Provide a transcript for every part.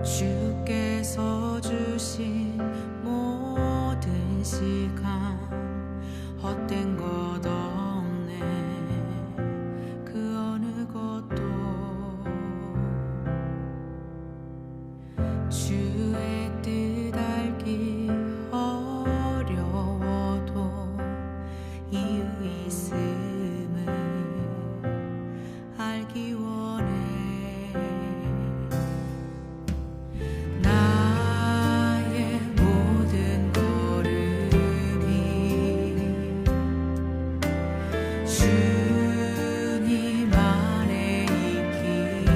주께서 주신 모든 시간 헛된 것 없네. 그 어느 것도 주의 뜻 알기 어려워도 이유 있음을 알기 원해. 나의 모든 걸음이 주님 안에 있기에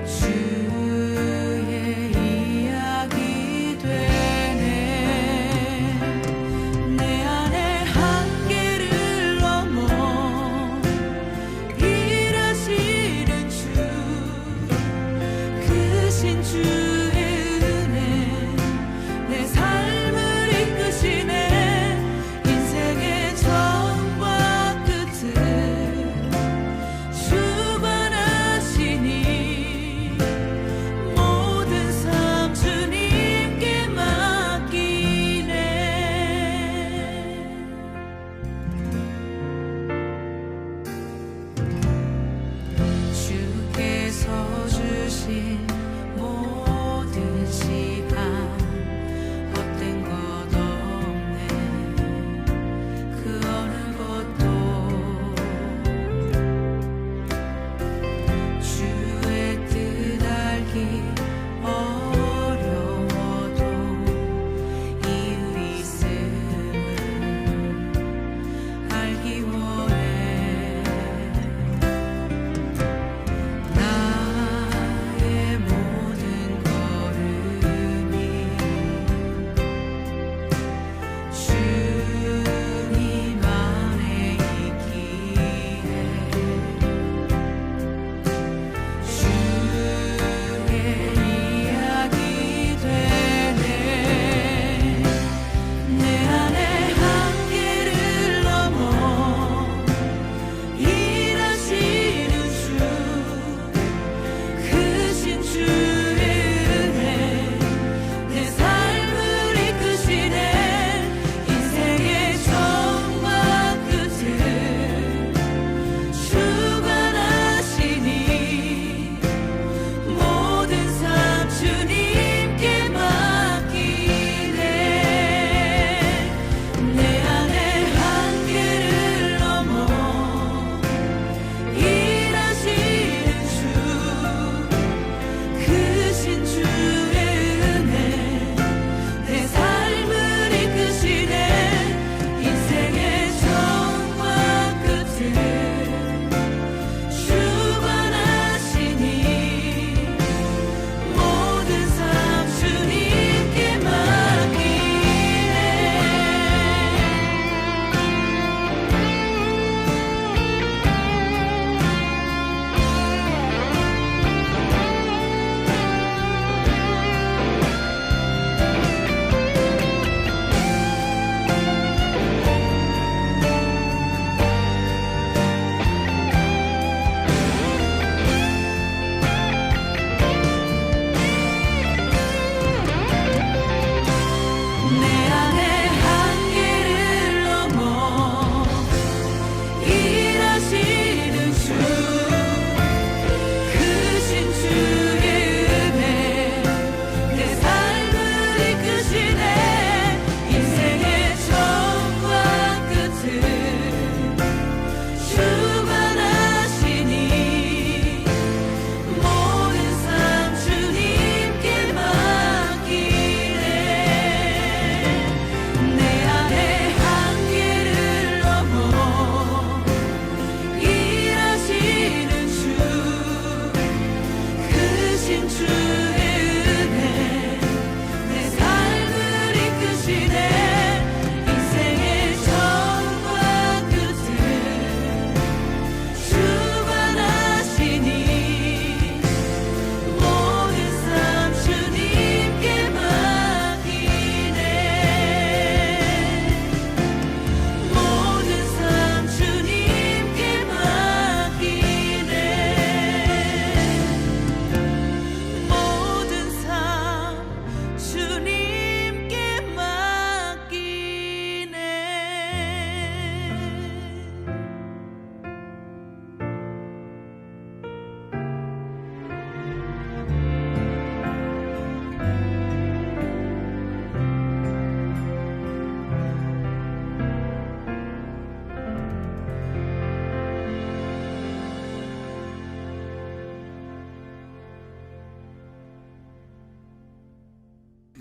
주의 이야기 되네. 내 안에 한계를 넘어 일하시는 주, 크신 주의 은혜 내 삶을 이끄시네. 인생의 처음과 끝을 주관하시니 모든 삶 주님께 맡기네. 주께서 주신 모든 시간 헛된 것 없네. 그 어느 것도 주의 뜻 알기 어려워도 이유 있음을 알기 원해. 나의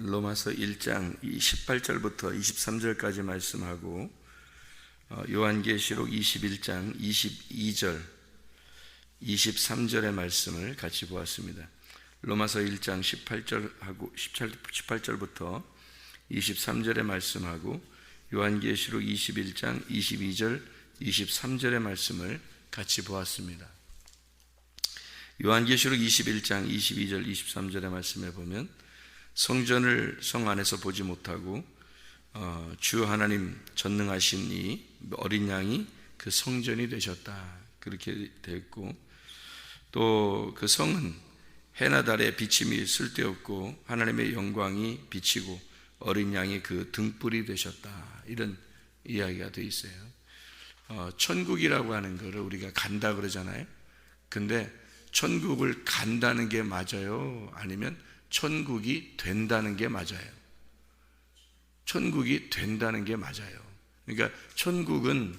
로마서 1장 18절부터 23절까지 말씀하고 요한계시록 21장 22절 23절의 말씀을 같이 보았습니다. 로마서 1장 18절하고 18절부터 23절의 말씀하고 요한계시록 21장 22절 23절의 말씀을 같이 보았습니다. 요한계시록 21장 22절 23절의 말씀에 보면 성전을 성 안에서 보지 못하고 주 하나님 전능하신 이 어린 양이 그 성전이 되셨다, 그렇게 되었고, 또 그 성은 해나 달의 비침이 쓸데없고 하나님의 영광이 비치고 어린 양이 그 등불이 되셨다, 이런 이야기가 되어 있어요. 천국이라고 하는 거를 우리가 간다 그러잖아요. 근데 천국을 간다는 게 맞아요? 아니면 천국이 된다는 게 맞아요? 천국이 된다는 게 맞아요. 그러니까 천국은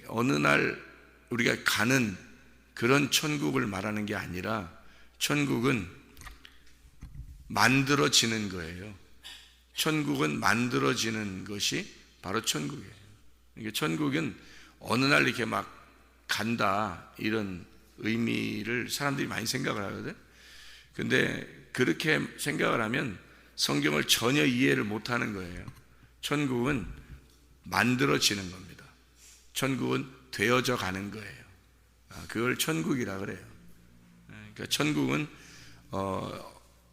어느 날 우리가 가는 그런 천국을 말하는 게 아니라 천국은 만들어지는 거예요. 천국은 만들어지는 것이 바로 천국이에요. 그러니까 천국은 어느 날 이렇게 막 간다, 이런 의미를 사람들이 많이 생각을 하거든. 근데 그렇게 생각을 하면 성경을 전혀 이해를 못하는 거예요. 천국은 만들어지는 겁니다. 천국은 되어져 가는 거예요. 그걸 천국이라 그래요. 그러니까 천국은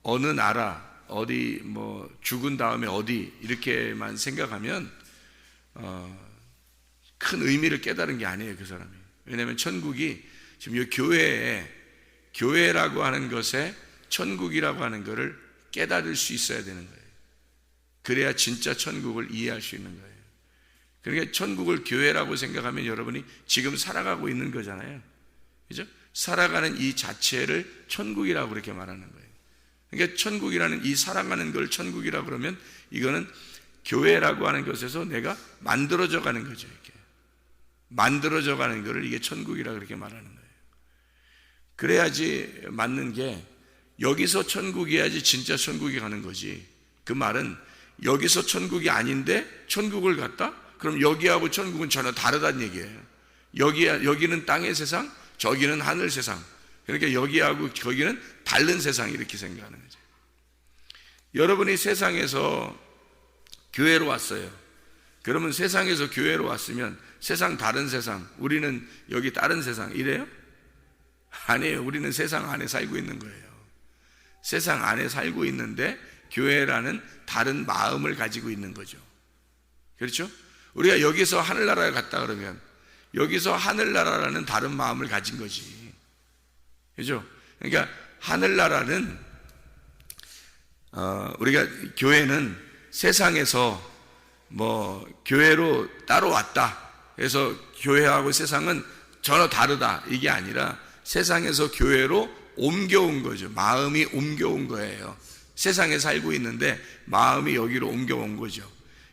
어느 나라, 어디 뭐 죽은 다음에 어디 이렇게만 생각하면 큰 의미를 깨달은 게 아니에요, 그 사람이. 왜냐하면 천국이 지금 이 교회라고 하는 것에 천국이라고 하는 것을 깨달을 수 있어야 되는 거예요. 그래야 진짜 천국을 이해할 수 있는 거예요. 그러니까 천국을 교회라고 생각하면 여러분이 지금 살아가고 있는 거잖아요. 그죠? 살아가는 이 자체를 천국이라고 그렇게 말하는 거예요. 그러니까 천국이라는 이 살아가는 걸 천국이라고 그러면 이거는 교회라고 하는 것에서 내가 만들어져 가는 거죠. 이렇게 만들어져 가는 거를 이게 천국이라고 그렇게 말하는 거예요. 그래야지 맞는 게, 여기서 천국이야지 진짜 천국이 가는 거지. 그 말은 여기서 천국이 아닌데 천국을 갔다? 그럼 여기하고 천국은 전혀 다르다는 얘기예요. 여기는 땅의 세상, 저기는 하늘 세상. 그러니까 여기하고 저기는 다른 세상, 이렇게 생각하는 거죠. 여러분이 세상에서 교회로 왔어요. 그러면 세상에서 교회로 왔으면 세상 다른 세상, 우리는 여기 다른 세상, 이래요? 아니에요. 우리는 세상 안에 살고 있는 거예요. 세상 안에 살고 있는데 교회라는 다른 마음을 가지고 있는 거죠. 그렇죠? 우리가 여기서 하늘나라에 갔다 그러면 여기서 하늘나라라는 다른 마음을 가진 거지. 그렇죠? 그러니까 하늘나라는 우리가 교회는 세상에서 뭐 교회로 따로 왔다, 그래서 교회하고 세상은 전혀 다르다, 이게 아니라 세상에서 교회로 옮겨온 거죠. 마음이 옮겨온 거예요. 세상에 살고 있는데 마음이 여기로 옮겨온 거죠.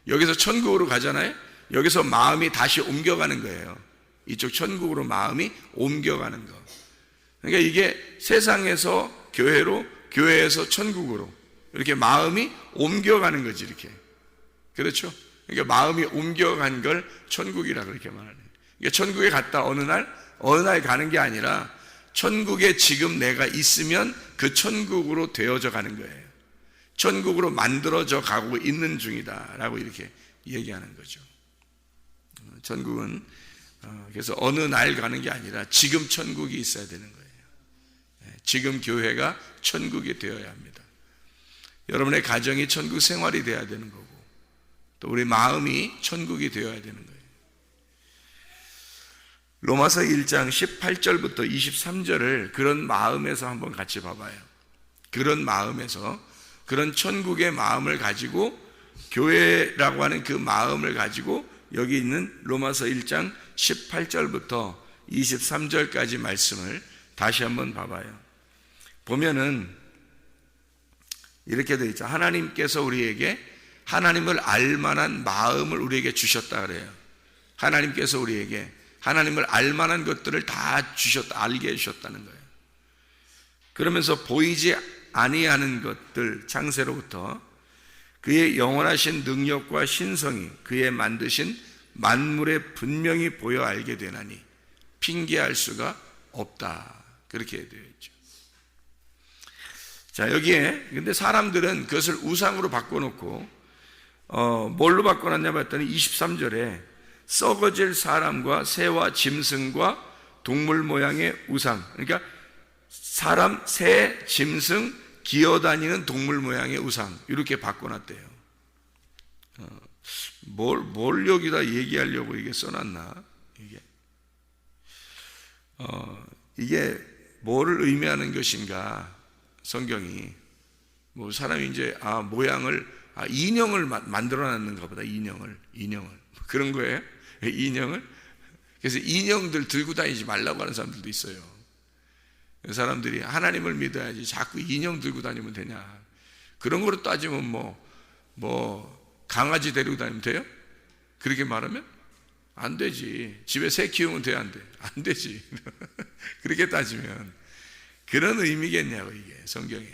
여기서 천국으로 가잖아요. 여기서 마음이 다시 옮겨가는 거예요. 이쪽 천국으로 마음이 옮겨가는 거. 그러니까 이게 세상에서 교회로, 교회에서 천국으로 이렇게 마음이 옮겨가는 거지, 이렇게. 그렇죠? 그러니까 마음이 옮겨간 걸 천국이라 그렇게 말하는 거예요. 그러니까 천국에 갔다 어느 날 가는 게 아니라 천국에 지금 내가 있으면 그 천국으로 되어져 가는 거예요. 천국으로 만들어져 가고 있는 중이다라고 이렇게 얘기하는 거죠. 천국은 그래서 어느 날 가는 게 아니라 지금 천국이 있어야 되는 거예요. 지금 교회가 천국이 되어야 합니다. 여러분의 가정이 천국 생활이 되어야 되는 거고, 또 우리 마음이 천국이 되어야 되는 거예요. 로마서 1장 18절부터 23절을 그런 마음에서 한번 같이 봐봐요. 그런 마음에서, 그런 천국의 마음을 가지고, 교회라고 하는 그 마음을 가지고 여기 있는 로마서 1장 18절부터 23절까지 말씀을 다시 한번 봐봐요. 보면은 이렇게 되어 있죠. 하나님께서 우리에게 하나님을 알만한 마음을 우리에게 주셨다 그래요. 하나님께서 우리에게 하나님을 알만한 것들을 다 주셨다, 알게 해주셨다는 거예요. 그러면서 보이지 아니하는 것들 창세로부터 그의 영원하신 능력과 신성이 그의 만드신 만물에 분명히 보여 알게 되나니 핑계할 수가 없다. 그렇게 되어 있죠. 자, 여기에 근데 사람들은 그것을 우상으로 바꿔놓고 뭘로 바꿔놨냐 봤더니 23절에 썩어질 사람과 새와 짐승과 동물 모양의 우상, 그러니까 사람, 새, 짐승, 기어다니는 동물 모양의 우상 이렇게 바꿔놨대요. 뭘 여기다 얘기하려고 이게 써놨나? 이게 뭐를 의미하는 것인가? 성경이 뭐 사람이 이제 모양을 인형을 만들어놨는가 보다. 인형을 그런 거예요. 인형을. 그래서 인형들 들고 다니지 말라고 하는 사람들도 있어요. 사람들이 하나님을 믿어야지 자꾸 인형 들고 다니면 되냐. 그런 거로 따지면 뭐 강아지 데리고 다니면 돼요? 그렇게 말하면 안 되지. 집에 새 키우면 돼, 안 돼? 안 되지. 그렇게 따지면 그런 의미겠냐고. 이게 성경에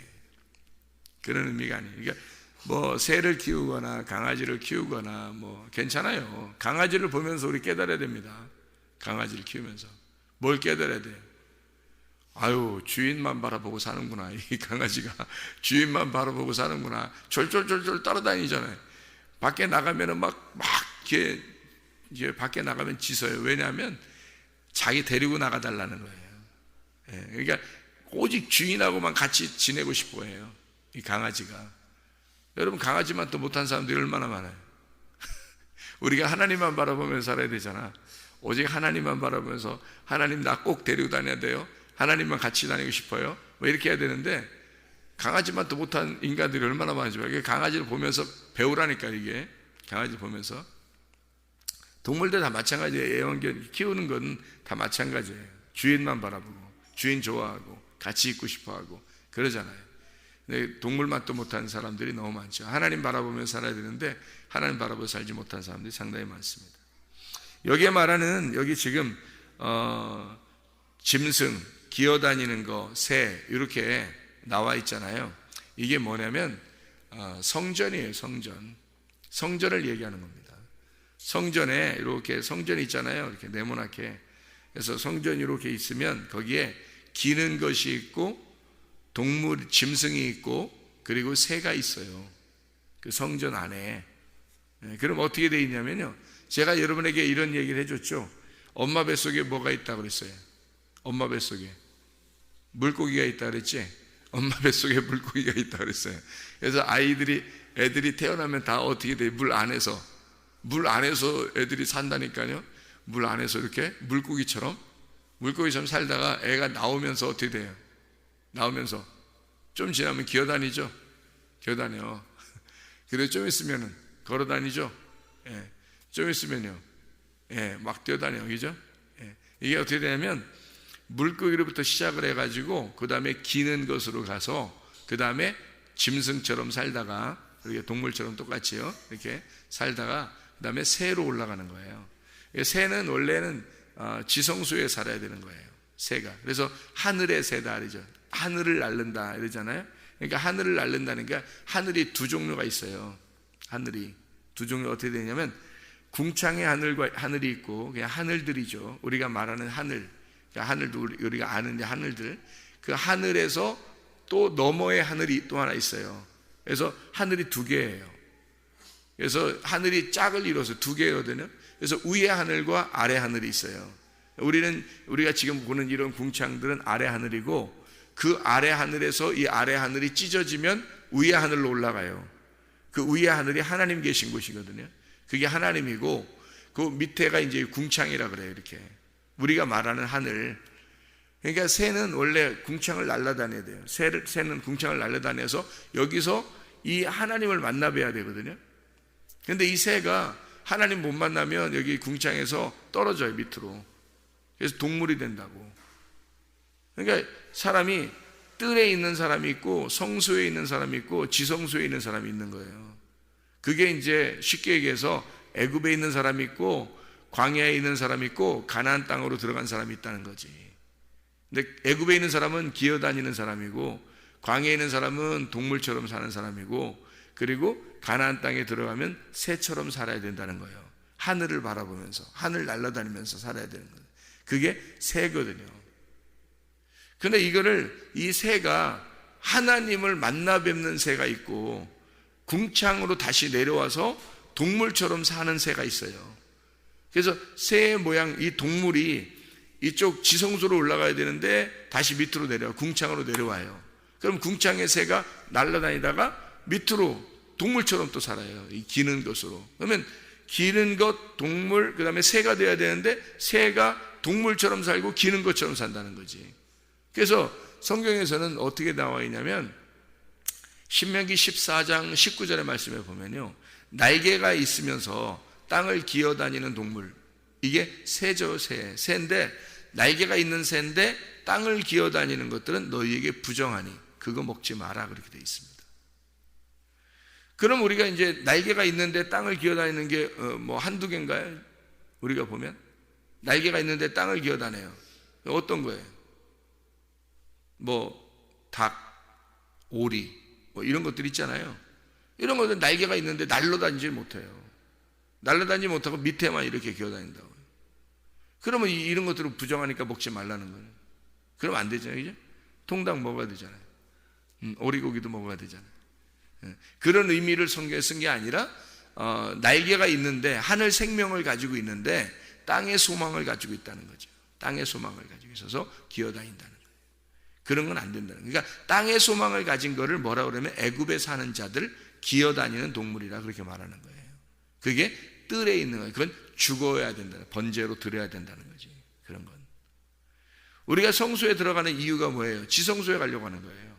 그런 의미가 아니에요. 그러니까 뭐 새를 키우거나 강아지를 키우거나 뭐 괜찮아요. 강아지를 보면서 우리 깨달아야 됩니다. 강아지를 키우면서 뭘 깨달아야 돼요? 아유, 주인만 바라보고 사는구나. 이 강아지가 주인만 바라보고 사는구나. 졸졸졸졸 따라다니잖아요. 밖에 나가면은 막 이게 밖에 나가면 짖어요. 왜냐하면 자기 데리고 나가달라는 거예요. 예, 그러니까 오직 주인하고만 같이 지내고 싶어 해요. 이 강아지가. 여러분, 강아지만 또 못한 사람들이 얼마나 많아요. 우리가 하나님만 바라보면서 살아야 되잖아. 오직 하나님만 바라보면서 하나님 나 꼭 데리고 다녀야 돼요. 하나님만 같이 다니고 싶어요. 뭐 이렇게 해야 되는데 강아지만 또 못한 인간들이 얼마나 많은지 봐요. 강아지를 보면서 배우라니까. 이게 강아지 보면서. 동물들 다 마찬가지예요. 애완견 키우는 건 다 마찬가지예요. 주인만 바라보고 주인 좋아하고 같이 있고 싶어하고 그러잖아요. 근데 동물만 또 못한 사람들이 너무 많죠. 하나님 바라보면서 살아야 되는데 하나님 바라보고 살지 못한 사람들이 상당히 많습니다. 여기에 말하는 여기 지금 짐승, 기어다니는 거, 새 이렇게 나와 있잖아요. 이게 뭐냐면 성전이에요. 성전을 얘기하는 겁니다. 성전에 이렇게 성전이 있잖아요. 이렇게 네모나게. 그래서 성전이 이렇게 있으면 거기에 기는 것이 있고 동물, 짐승이 있고 그리고 새가 있어요. 그 성전 안에. 그럼 어떻게 돼 있냐면요. 제가 여러분에게 이런 얘기를 해줬죠. 엄마 뱃속에 뭐가 있다고 그랬어요? 엄마 뱃속에 물고기가 있다 그랬지? 엄마 뱃속에 물고기가 있다 그랬어요. 그래서 애들이 태어나면 다 어떻게 돼요? 물 안에서 애들이 산다니까요. 물 안에서 이렇게 물고기처럼 살다가 애가 나오면서 어떻게 돼요? 나오면서 좀 지나면 기어다니죠. 기어다녀. 그리고 좀 있으면은 걸어다니죠. 예. 좀 있으면요. 예, 막 뛰어다녀. 그죠? 예. 이게 어떻게 되냐면 물고기로부터 시작을 해가지고 그 다음에 기는 것으로 가서 그 다음에 짐승처럼 살다가 이렇게 동물처럼 똑같이요. 이렇게 살다가 그 다음에 새로 올라가는 거예요. 새는 원래는 지성소에 살아야 되는 거예요. 새가. 그래서 하늘의 새다 그러죠. 하늘을 날른다 이러잖아요. 그러니까 하늘을 날른다니까 하늘이 두 종류가 있어요. 하늘이 두 종류 어떻게 되냐면 궁창의 하늘과 하늘이 있고 그냥 하늘들이죠. 우리가 말하는 하늘. 그러니까 하늘도 우리가 아는 하늘들. 그 하늘에서 또 너머의 하늘이 또 하나 있어요. 그래서 하늘이 두 개예요. 그래서 하늘이 짝을 이뤄서 두 개거든요. 그래서 위의 하늘과 아래 하늘이 있어요. 우리가 지금 보는 이런 궁창들은 아래 하늘이고 그 아래 하늘에서 이 아래 하늘이 찢어지면 위의 하늘로 올라가요. 그 위의 하늘이 하나님 계신 곳이거든요. 그게 하나님이고 그 밑에가 이제 궁창이라 그래요. 이렇게 우리가 말하는 하늘. 그러니까 새는 원래 궁창을 날아다녀야 돼요. 새는 궁창을 날아다녀서 여기서 이 하나님을 만나 뵈야 되거든요. 그런데 이 새가 하나님 못 만나면 여기 궁창에서 떨어져요. 밑으로. 그래서 동물이 된다고. 그러니까 사람이 뜰에 있는 사람이 있고 성소에 있는 사람이 있고 지성소에 있는 사람이 있는 거예요. 그게 이제 쉽게 얘기해서 애굽에 있는 사람이 있고 광야에 있는 사람이 있고 가나안 땅으로 들어간 사람이 있다는 거지. 근데 애굽에 있는 사람은 기어다니는 사람이고 광야에 있는 사람은 동물처럼 사는 사람이고, 그리고 가나안 땅에 들어가면 새처럼 살아야 된다는 거예요. 하늘을 바라보면서, 하늘 날아다니면서 살아야 되는 거예요. 그게 새거든요. 근데 이거를, 이 새가 하나님을 만나 뵙는 새가 있고, 궁창으로 다시 내려와서 동물처럼 사는 새가 있어요. 그래서 새의 모양, 이 동물이 이쪽 지성소로 올라가야 되는데 다시 밑으로 내려와, 궁창으로 내려와요. 그럼 궁창의 새가 날아다니다가 밑으로 동물처럼 또 살아요. 이 기는 것으로. 그러면 기는 것, 동물, 그 다음에 새가 돼야 되는데 새가 동물처럼 살고 기는 것처럼 산다는 거지. 그래서 성경에서는 어떻게 나와 있냐면 신명기 14장 19절의 말씀에 보면요, 날개가 있으면서 땅을 기어다니는 동물, 이게 새죠. 새인데, 날개가 있는 새인데 땅을 기어다니는 것들은 너희에게 부정하니 그거 먹지 마라, 그렇게 되어 있습니다. 그럼 우리가 이제 날개가 있는데 땅을 기어다니는 게 뭐 한두 개인가요? 우리가 보면 날개가 있는데 땅을 기어다녀요. 어떤 거예요? 뭐 닭, 오리, 뭐 이런 것들 있잖아요. 이런 것들 날개가 있는데 날아다니지 못해요. 날아다니지 못하고 밑에만 이렇게 기어다닌다고요. 그러면 이런 것들을 부정하니까 먹지 말라는 거예요. 그러면 안 되잖아요, 이제? 통닭 먹어야 되잖아요. 오리고기도 먹어야 되잖아요. 그런 의미를 성경에 쓴 게 아니라 날개가 있는데, 하늘 생명을 가지고 있는데 땅의 소망을 가지고 있다는 거죠. 땅의 소망을 가지고 있어서 기어다닌다는 거예요. 그런 건 안 된다는 거예요. 그러니까 땅의 소망을 가진 거를 뭐라 그러면 애굽에 사는 자들, 기어다니는 동물이라 그렇게 말하는 거예요. 그게 뜰에 있는 거예요. 그건 죽어야 된다, 번제로 드려야 된다는 거지. 그런 건 우리가 성소에 들어가는 이유가 뭐예요? 지성소에 가려고 하는 거예요.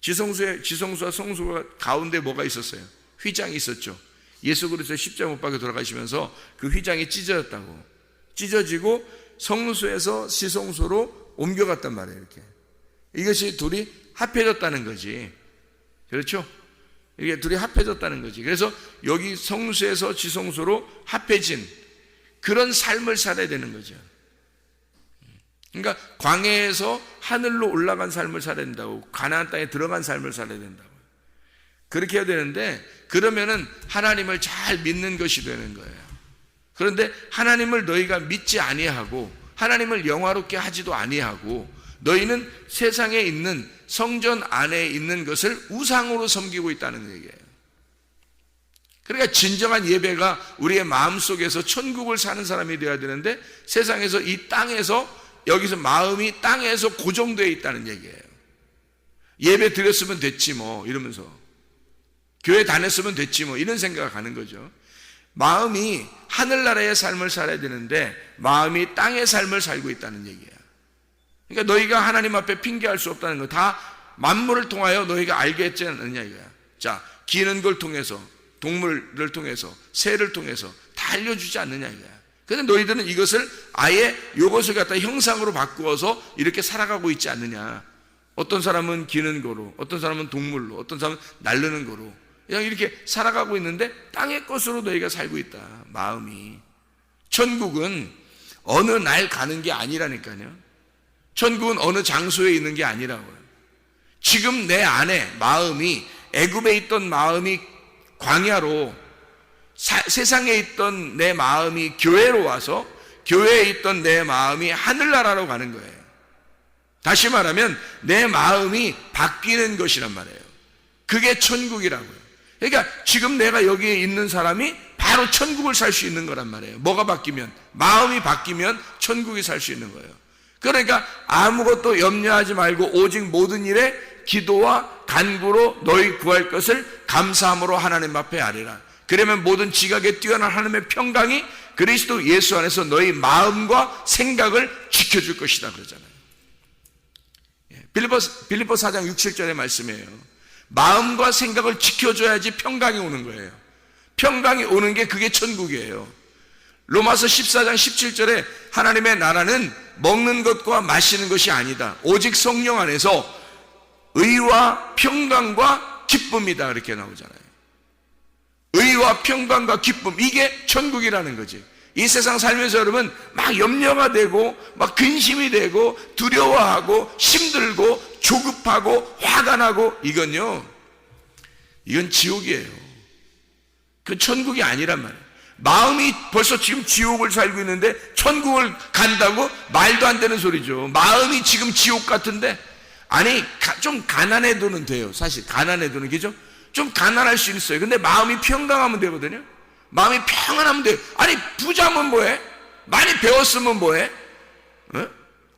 지성소와 성소가 가운데 뭐가 있었어요? 휘장이 있었죠. 예수 그리스도 십자가 못 박혀 돌아가시면서 그 휘장이 찢어졌다고, 찢어지고 성소에서 지성소로 옮겨갔단 말이에요. 이렇게 이것이 둘이 합해졌다는 거지. 그렇죠? 이게 둘이 합해졌다는 거지. 그래서 여기 성소에서 지성소로 합해진 그런 삶을 살아야 되는 거죠. 그러니까 광야에서 하늘로 올라간 삶을 살아야 된다고, 가나안 땅에 들어간 삶을 살아야 된다고. 그렇게 해야 되는데, 그러면은 하나님을 잘 믿는 것이 되는 거예요. 그런데 하나님을 너희가 믿지 아니하고 하나님을 영화롭게 하지도 아니하고 너희는 세상에 있는 성전 안에 있는 것을 우상으로 섬기고 있다는 얘기예요. 그러니까 진정한 예배가 우리의 마음속에서 천국을 사는 사람이 되어야 되는데, 세상에서 이 땅에서, 여기서 마음이 땅에서 고정되어 있다는 얘기예요. 예배 드렸으면 됐지 뭐 이러면서, 교회 다녔으면 됐지 뭐 이런 생각을 하는 거죠. 마음이 하늘나라의 삶을 살아야 되는데 마음이 땅의 삶을 살고 있다는 얘기예요. 그러니까 너희가 하나님 앞에 핑계할 수 없다는 거, 다 만물을 통하여 너희가 알게 했지 않느냐 이거야. 자, 기는 걸 통해서, 동물을 통해서, 새를 통해서 다 알려주지 않느냐 이거야. 그런데 너희들은 이것을 아예 이것을 갖다 형상으로 바꾸어서 이렇게 살아가고 있지 않느냐. 어떤 사람은 기는 거로, 어떤 사람은 동물로, 어떤 사람은 날르는 거로 그냥 이렇게 살아가고 있는데 땅의 것으로 너희가 살고 있다. 마음이. 천국은 어느 날 가는 게 아니라니까요. 천국은 어느 장소에 있는 게 아니라고요. 지금 내 안에 마음이, 애굽에 있던 마음이 광야로, 세상에 있던 내 마음이 교회로 와서 교회에 있던 내 마음이 하늘나라로 가는 거예요. 다시 말하면 내 마음이 바뀌는 것이란 말이에요. 그게 천국이라고요. 그러니까 지금 내가 여기에 있는 사람이 바로 천국을 살 수 있는 거란 말이에요. 뭐가 바뀌면? 마음이 바뀌면 천국이 살 수 있는 거예요. 그러니까 아무것도 염려하지 말고 오직 모든 일에 기도와 간구로 너희 구할 것을 감사함으로 하나님 앞에 아뢰라. 그러면 모든 지각에 뛰어난 하나님의 평강이 그리스도 예수 안에서 너희 마음과 생각을 지켜줄 것이다 그러잖아요. 빌립보 4장 6, 7절의 말씀이에요. 마음과 생각을 지켜줘야지 평강이 오는 거예요. 평강이 오는 게 그게 천국이에요. 로마서 14장 17절에 하나님의 나라는 먹는 것과 마시는 것이 아니다. 오직 성령 안에서 의와 평강과 기쁨이다. 그렇게 나오잖아요. 의와 평강과 기쁨, 이게 천국이라는 거지. 이 세상 살면서 여러분 막 염려가 되고 막 근심이 되고 두려워하고 힘들고 조급하고 화가 나고 이건 지옥이에요. 그 천국이 아니란 말이에요. 마음이 벌써 지금 지옥을 살고 있는데 천국을 간다고? 말도 안 되는 소리죠. 마음이 지금 지옥 같은데, 아니 좀 가난해도는 돼요. 사실 가난해도는, 그죠? 좀 가난할 수 있어요. 근데 마음이 평강하면 되거든요. 마음이 평안하면 돼요. 아니 부자면 뭐해? 많이 배웠으면 뭐해? 어?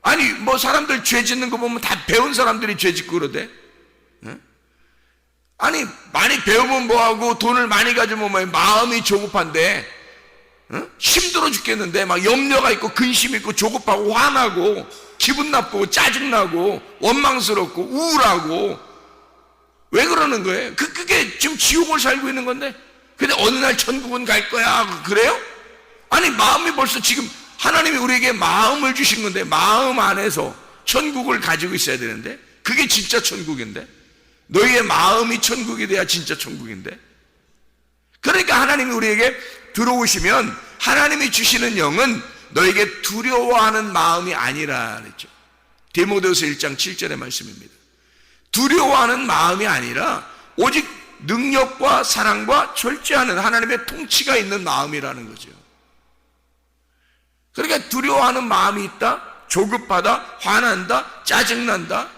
아니 뭐 사람들 죄 짓는 거 보면 다 배운 사람들이 죄 짓고 그러대. 어? 아니 많이 배우면 뭐하고 돈을 많이 가지면 뭐해? 마음이 조급한데, 어? 힘들어 죽겠는데 막 염려가 있고 근심 있고 조급하고 화나고 기분 나쁘고 짜증나고 원망스럽고 우울하고 왜 그러는 거예요? 그게 지금 지옥을 살고 있는 건데, 근데 어느 날 천국은 갈 거야 그래요? 아니 마음이 벌써 지금 하나님이 우리에게 마음을 주신 건데 마음 안에서 천국을 가지고 있어야 되는데, 그게 진짜 천국인데, 너희의 마음이 천국이 돼야 진짜 천국인데. 그러니까 하나님이 우리에게 들어오시면 하나님이 주시는 영은 너에게 두려워하는 마음이 아니라 그랬죠. 디모데후서 1장 7절의 말씀입니다. 두려워하는 마음이 아니라 오직 능력과 사랑과 절제하는 하나님의 통치가 있는 마음이라는 거죠. 그러니까 두려워하는 마음이 있다, 조급하다, 화난다, 짜증난다,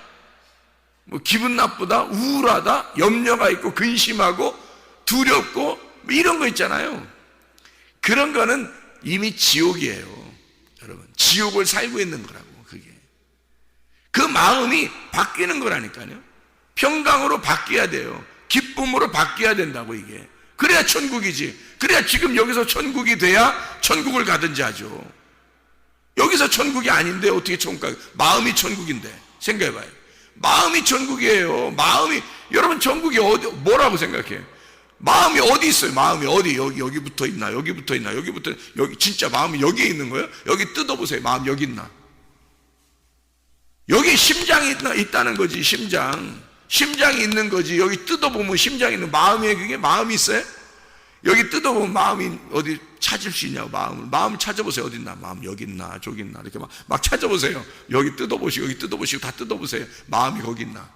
뭐 기분 나쁘다, 우울하다, 염려가 있고 근심하고 두렵고 뭐 이런 거 있잖아요. 그런 거는 이미 지옥이에요. 여러분, 지옥을 살고 있는 거라고. 그게 그 마음이 바뀌는 거라니까요. 평강으로 바뀌어야 돼요. 기쁨으로 바뀌어야 된다고. 이게 그래야 천국이지. 그래야 지금 여기서 천국이 돼야 천국을 가든지 하죠. 여기서 천국이 아닌데 어떻게 천국 가? 마음이 천국인데. 생각해봐요. 마음이 천국이에요. 마음이, 여러분 천국이 어디, 뭐라고 생각해요? 마음이 어디 있어요? 마음이 어디? 여기 붙어 있나? 여기 붙어 있나? 여기 붙어, 여기 진짜 마음이 여기에 있는 거예요? 여기 뜯어보세요. 마음 여기 있나? 여기 심장이 있다는 거지. 심장이 있는 거지. 여기 뜯어보면 심장이 있는, 마음에 그게 마음이 있어요? 여기 뜯어보면 마음이 어디 찾을 수 있냐고. 마음을 찾아보세요. 어디 있나? 마음 여기 있나? 저기 있나? 이렇게 막 찾아보세요. 여기 뜯어보시고 여기 뜯어보시고 다 뜯어보세요. 마음이 거기 있나?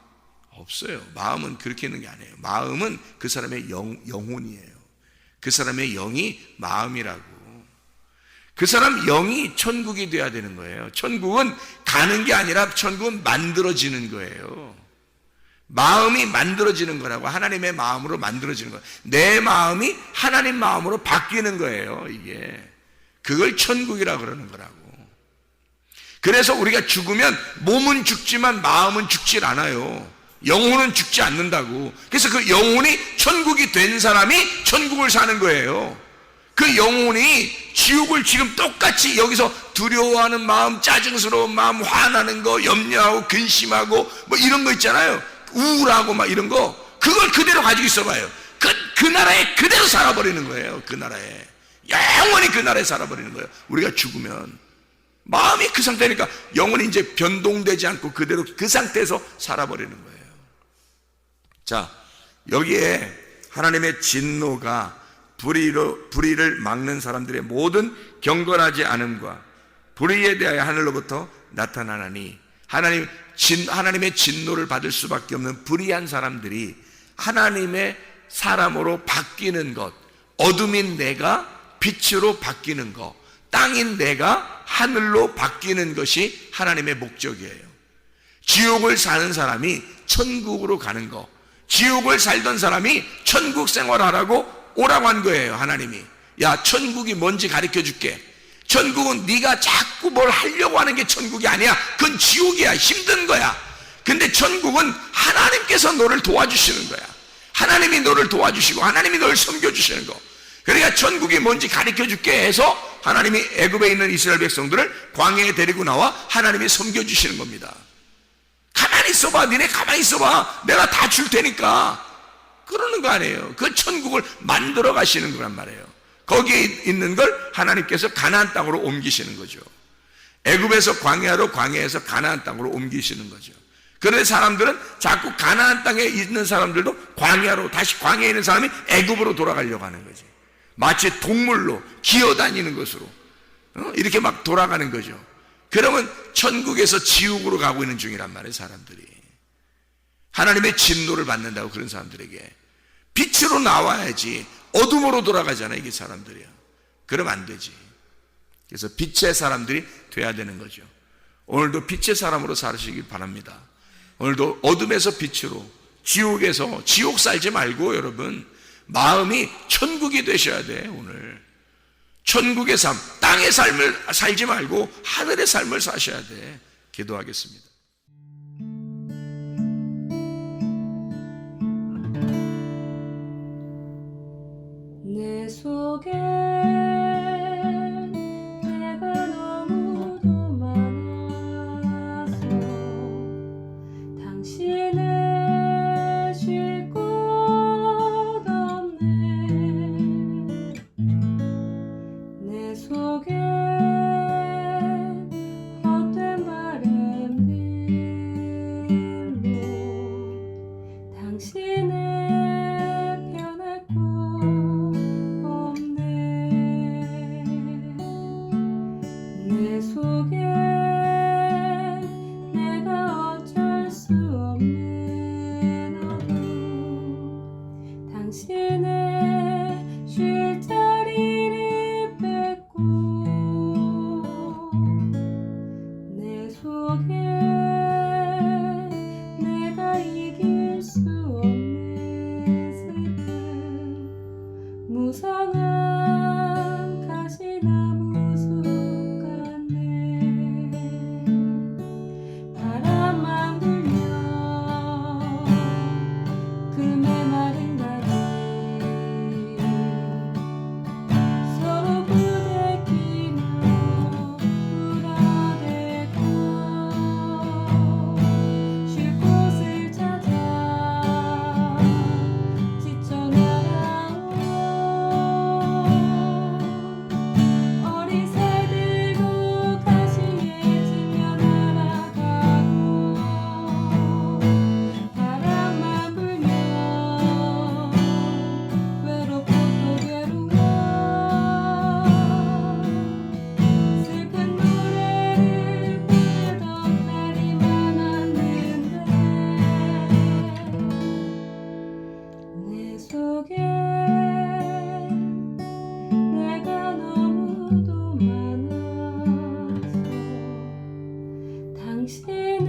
없어요. 마음은 그렇게 있는 게 아니에요. 마음은 그 사람의 영혼이에요. 그 사람의 영이 마음이라고. 그 사람 영이 천국이 돼야 되는 거예요. 천국은 가는 게 아니라 천국은 만들어지는 거예요. 마음이 만들어지는 거라고. 하나님의 마음으로 만들어지는 거예요. 내 마음이 하나님 마음으로 바뀌는 거예요. 이게 그걸 천국이라고 그러는 거라고. 그래서 우리가 죽으면 몸은 죽지만 마음은 죽질 않아요. 영혼은 죽지 않는다고. 그래서 그 영혼이 천국이 된 사람이 천국을 사는 거예요. 그 영혼이 지옥을 지금 똑같이 여기서 두려워하는 마음, 짜증스러운 마음, 화나는 거, 염려하고 근심하고 뭐 이런 거 있잖아요. 우울하고 막 이런 거, 그걸 그대로 가지고 있어봐요. 그 나라에 그대로 살아버리는 거예요. 그 나라에 영원히 그 나라에 살아버리는 거예요. 우리가 죽으면 마음이 그 상태니까 영혼이 이제 변동되지 않고 그대로 그 상태에서 살아버리는 거예요. 자, 여기에 하나님의 진노가 불의를 막는 사람들의 모든 경건하지 않음과 불의에 대하여 하늘로부터 나타나나니, 하나님의 진노를 받을 수밖에 없는 불의한 사람들이 하나님의 사람으로 바뀌는 것, 어둠인 내가 빛으로 바뀌는 것, 땅인 내가 하늘로 바뀌는 것이 하나님의 목적이에요. 지옥을 사는 사람이 천국으로 가는 거, 지옥을 살던 사람이 천국 생활하라고 오라고 한 거예요. 하나님이, 야, 천국이 뭔지 가르쳐 줄게. 천국은 네가 자꾸 뭘 하려고 하는 게 천국이 아니야. 그건 지옥이야. 힘든 거야. 근데 천국은 하나님께서 너를 도와주시는 거야. 하나님이 너를 도와주시고 하나님이 너를 섬겨주시는 거. 그러니까 천국이 뭔지 가르쳐 줄게 해서 하나님이 애굽에 있는 이스라엘 백성들을 광야에 데리고 나와 하나님이 섬겨주시는 겁니다. 가만히 있어봐. 니네 가만히 있어봐. 내가 다 줄 테니까. 그러는 거 아니에요. 그 천국을 만들어 가시는 거란 말이에요. 거기에 있는 걸 하나님께서 가나안 땅으로 옮기시는 거죠. 애굽에서 광야로, 광야에서 가나안 땅으로 옮기시는 거죠. 그런데 사람들은 자꾸 가나안 땅에 있는 사람들도 광야로, 다시 광야에 있는 사람이 애굽으로 돌아가려고 하는 거지. 마치 동물로 기어다니는 것으로 이렇게 막 돌아가는 거죠. 그러면 천국에서 지옥으로 가고 있는 중이란 말이에요. 사람들이 하나님의 진노를 받는다고. 그런 사람들에게 빛으로 나와야지 어둠으로 돌아가잖아요, 이게 사람들이요. 그러면 안 되지. 그래서 빛의 사람들이 돼야 되는 거죠. 오늘도 빛의 사람으로 살으시길 바랍니다. 오늘도 어둠에서 빛으로, 지옥에서, 지옥 살지 말고 여러분 마음이 천국이 되셔야 돼. 오늘 천국의 삶, 땅의 삶을 살지 말고 하늘의 삶을 사셔야 돼. 기도하겠습니다. 내 속에 내가 너무도 많아서 당신을 쉴 곳 없네. 내 속에 헛된 바램들로 당신을 변할 곳 없네. 내 속에 내가 어쩔 수 없는 어둠, 당신의 쉴 자리를 뺏고 내 속에 내가 이길 수 없는 슬픔, 무성한 가시나무 숲 같네. 바람만 불면 그 메마른 다리 서로 부대끼며 울어대고 쉴 곳을 찾아 지쳐 날아온 어린 새들도 가시에 질려 날아가고, 바람만 불면 외롭고 또 괴로워 슬픈 노래를 부르던 날이 많았는데 내 속에 내가 너무도 많아서 당신을